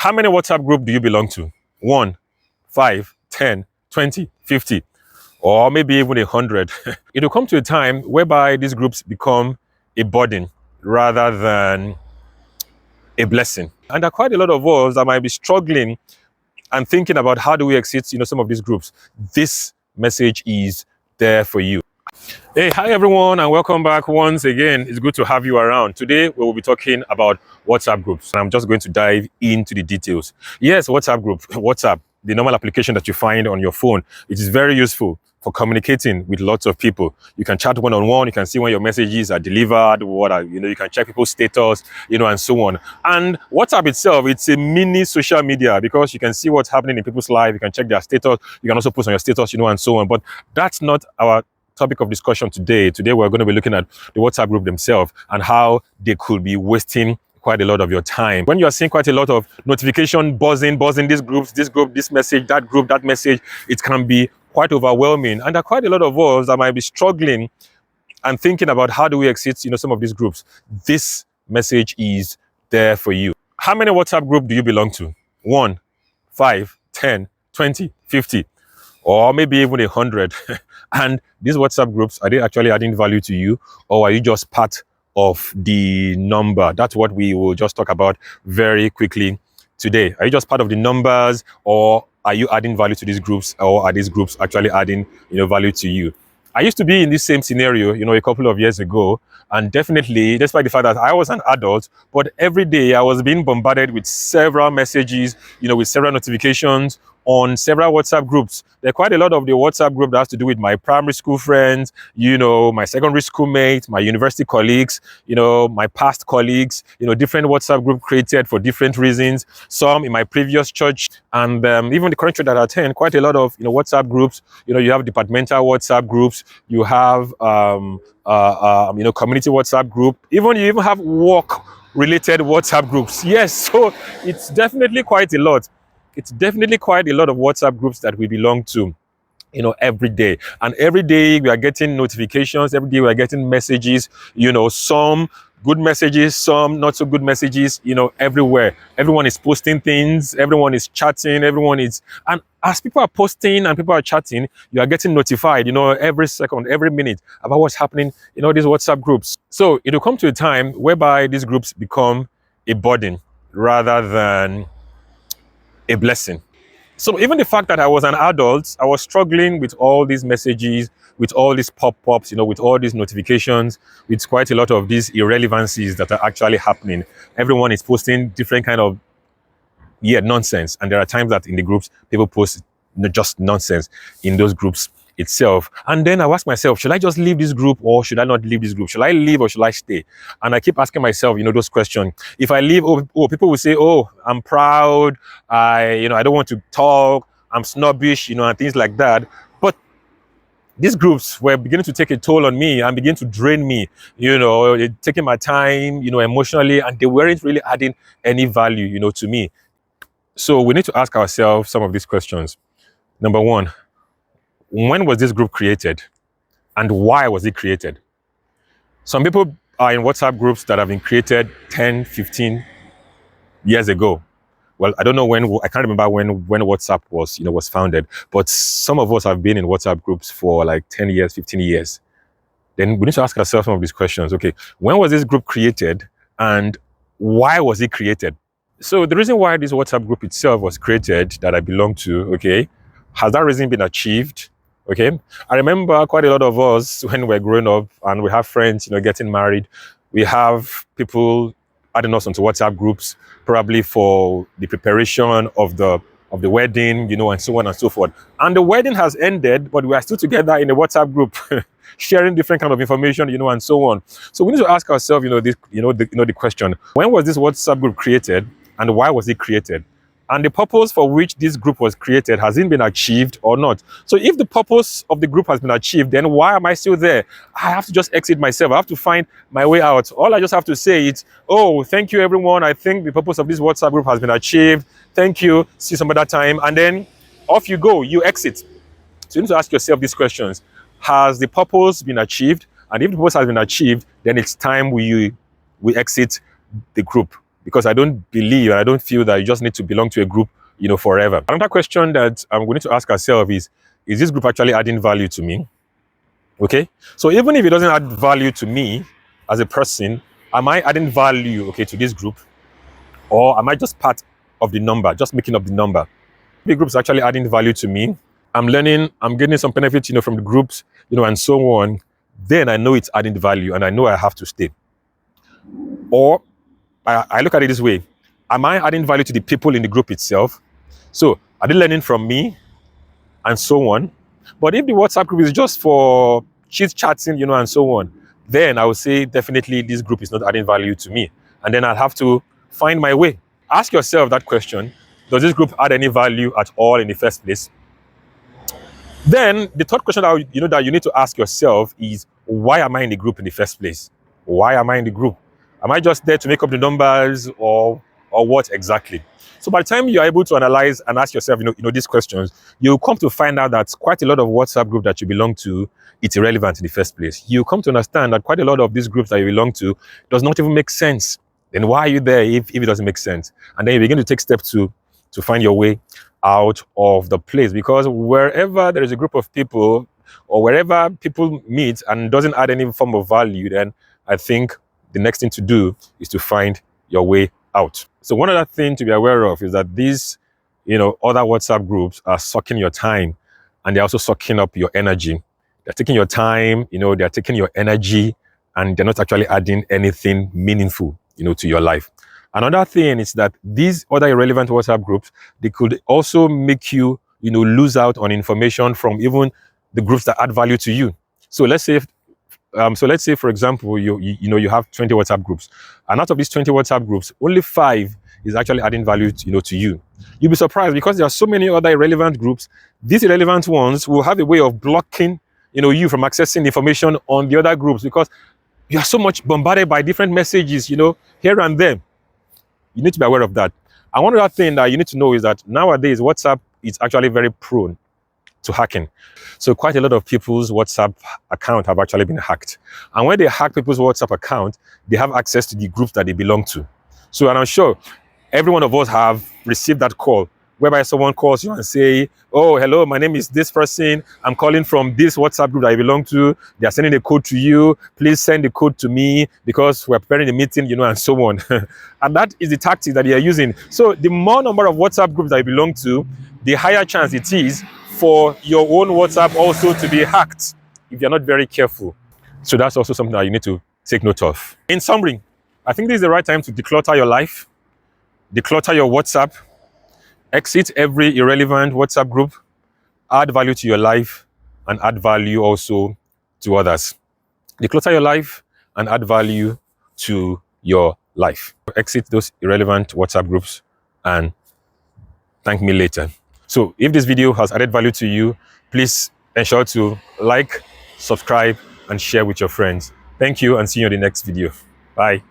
How many WhatsApp group do you belong to? 1, 5, 10, 20, 50, or maybe even 100. It will come to a time whereby these groups become a burden rather than a blessing. And there are quite a lot of us that might be struggling and thinking about how do we exit, some of these groups. This message is there for you. Hey, hi everyone, and welcome back once again. It's good to have you around. Today, we will be talking about WhatsApp groups. And I'm just going to dive into the details. Yes, WhatsApp group, WhatsApp, the normal application that you find on your phone. It is very useful for communicating with lots of people. You can chat one-on-one, you can see when your messages are delivered, you can check people's status, and so on. And WhatsApp itself, it's a mini social media because you can see what's happening in people's life, you can check their status, you can also post on your status, and so on. But that's not our topic of discussion today. Today, we're going to be looking at the WhatsApp group themselves and how they could be wasting quite a lot of your time. When you're seeing quite a lot of notification buzzing, these groups, this group, this message, that message, it can be quite overwhelming. And there are quite a lot of us that might be struggling and thinking about how do we exit, some of these groups. This message is there for you. How many WhatsApp group do you belong to? 1, 5, 10, 20, 50, or maybe even 100. And these WhatsApp groups, are they actually adding value to you, or are you just part of the number? That's what we will just talk about very quickly today. Are you just part of the numbers, or are you adding value to these groups, or are these groups actually adding, value to you? I used to be in this same scenario, a couple of years ago, and definitely, despite the fact that I was an adult, but every day I was being bombarded with several messages, with several notifications on several WhatsApp groups. There are quite a lot of the WhatsApp group that has to do with my primary school friends, my secondary school mates, my university colleagues, my past colleagues, different WhatsApp group created for different reasons. Some in my previous church, and even the current church that I attend, quite a lot of, WhatsApp groups. You have departmental WhatsApp groups, you have, community WhatsApp group, you even have work-related WhatsApp groups. Yes, so it's definitely quite a lot. It's definitely quite a lot of WhatsApp groups that we belong to, every day. And every day we are getting notifications, every day we are getting messages, some good messages, some not so good messages, everywhere. Everyone is posting things, everyone is chatting, and as people are posting and people are chatting, you are getting notified, every second, every minute about what's happening in these WhatsApp groups. So it will come to a time whereby these groups become a burden rather than a blessing. So even the fact that I was an adult, I was struggling with all these messages, with all these pop-ups, with all these notifications, with quite a lot of these irrelevancies that are actually happening. Everyone is posting different kind of nonsense. And there are times that in the groups, people post just nonsense in those groups itself. And then I ask myself, should I just leave this group or should I not leave this group? Should I leave or should I stay? And I keep asking myself, those questions. If I leave, people will say, I'm proud. I don't want to talk. I'm snobbish, and things like that. But these groups were beginning to take a toll on me and begin to drain me, taking my time, emotionally, and they weren't really adding any value, to me. So we need to ask ourselves some of these questions. Number one, when was this group created and why was it created? Some people are in WhatsApp groups that have been created 10, 15 years ago. Well, I don't know when, I can't remember when WhatsApp was founded, but some of us have been in WhatsApp groups for like 10 years, 15 years. Then we need to ask ourselves some of these questions. Okay, when was this group created and why was it created? So the reason why this WhatsApp group itself was created that I belong to, okay, has that reason been achieved? Okay, I remember quite a lot of us when we're growing up and we have friends, getting married. We have people adding us onto WhatsApp groups, probably for the preparation of the wedding, and so on and so forth. And the wedding has ended, but we are still together in a WhatsApp group, sharing different kind of information, and so on. So we need to ask ourselves, the question: when was this WhatsApp group created, and why was it created? And the purpose for which this group was created, has it been achieved or not? So if the purpose of the group has been achieved, then why am I still there? I have to just exit myself. I have to find my way out. All I just have to say is, thank you, everyone. I think the purpose of this WhatsApp group has been achieved. Thank you. See you some other time. And then off you go. You exit. So you need to ask yourself these questions. Has the purpose been achieved? And if the purpose has been achieved, then it's time we exit the group. because I don't believe and I don't feel that you just need to belong to a group, forever. Another question that we need to ask ourselves is this group actually adding value to me? Okay, so even if it doesn't add value to me as a person, am I adding value, okay, to this group? Or am I just part of the number, just making up the number? The group's actually adding value to me. I'm learning, I'm getting some benefits, from the groups, and so on. Then I know it's adding value and I know I have to stay. Or I look at it this way. Am I adding value to the people in the group itself? So are they learning from me and so on? But if the WhatsApp group is just for chit-chatting, and so on, then I would say definitely this group is not adding value to me. And then I'll have to find my way. Ask yourself that question. Does this group add any value at all in the first place? Then the third question that you need to ask yourself is, why am I in the group in the first place? Why am I in the group? Am I just there to make up the numbers or what exactly? So by the time you're able to analyze and ask yourself, these questions, you'll come to find out that quite a lot of WhatsApp group that you belong to, it's irrelevant in the first place. You come to understand that quite a lot of these groups that you belong to does not even make sense. Then why are you there if it doesn't make sense? And then you begin to take steps to find your way out of the place, because wherever there is a group of people or wherever people meet and doesn't add any form of value, then I think the next thing to do is to find your way out. So one other thing to be aware of is that these, other WhatsApp groups are sucking your time, and they're also sucking up your energy. They're taking your time, they're taking your energy, and they're not actually adding anything meaningful, to your life. Another thing is that these other irrelevant WhatsApp groups, they could also make you, lose out on information from even the groups that add value to you. So let's say, for example, you have 20 WhatsApp groups, and out of these 20 WhatsApp groups, only 5 is actually adding value, to you. You'll be surprised because there are so many other irrelevant groups. These irrelevant ones will have a way of blocking, you from accessing information on the other groups, because you are so much bombarded by different messages, here and there. You need to be aware of that. And one other thing that you need to know is that nowadays WhatsApp is actually very prone to hacking. So quite a lot of people's WhatsApp account have actually been hacked. And when they hack people's WhatsApp account, they have access to the groups that they belong to. So, and I'm sure every one of us have received that call whereby someone calls you and say, oh, hello, my name is this person. I'm calling from this WhatsApp group that I belong to. They are sending a code to you. Please send the code to me because we're preparing a meeting, and so on. And that is the tactic that they are using. So the more number of WhatsApp groups that you belong to, the higher chance it is for your own WhatsApp also to be hacked if you're not very careful. So that's also something that you need to take note of. In summary, I think this is the right time to declutter your life, declutter your WhatsApp, exit every irrelevant WhatsApp group, add value to your life, and add value also to others. Declutter your life and add value to your life. Exit those irrelevant WhatsApp groups and thank me later. So if this video has added value to you, please ensure to like, subscribe, and share with your friends. Thank you, and see you in the next video. Bye.